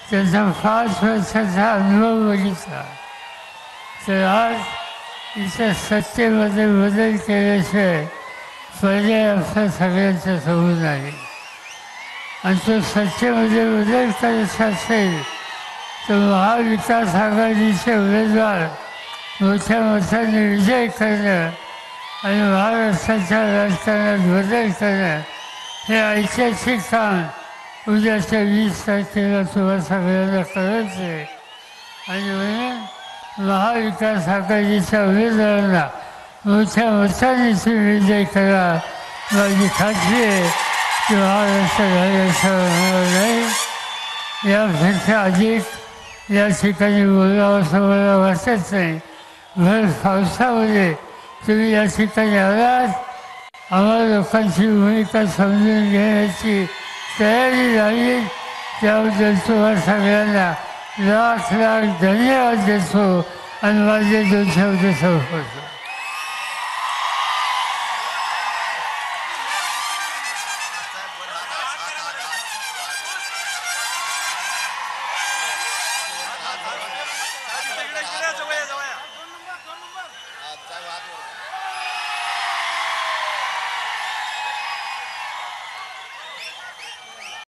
त्याचा 5 वर्षाचा अनुभव बघितला तर आज इथं सत्तेमध्ये बदल केल्याशिवाय पर्याय आपल्या सगळ्यांच्या समोर नाही. आणि तो सत्तेमध्ये बदल करायचा असेल तर महाविकास आघाडीचे उमेदवार मोठ्या मताने विजय करणं आणि महाराष्ट्राच्या राजकारणात बदल करणं हे ऐतिहासिक काम उद्याच्या 20 तारखेला तुम्हाला सगळ्यांना करायचं आहे. आणि म्हणून महाविकास आघाडीच्या उमेदवारांना मोठ्या मताने तुम्ही विजय करा. माझी खात्री आहे की महाराष्ट्र राज्याचा होणार नाही. यापेक्षा अधिक या ठिकाणी बोलावं असं मला वाटत नाही. भर पावसामध्ये तुम्ही या ठिकाणी आलात, आम्हाला लोकांची भूमिका समजून घेण्याची तयारी झाली, त्याबद्दल तुम्हाला सगळ्यांना लाख लाख धन्यवाद देतो आणि माझे 2 शब्द संपवतो.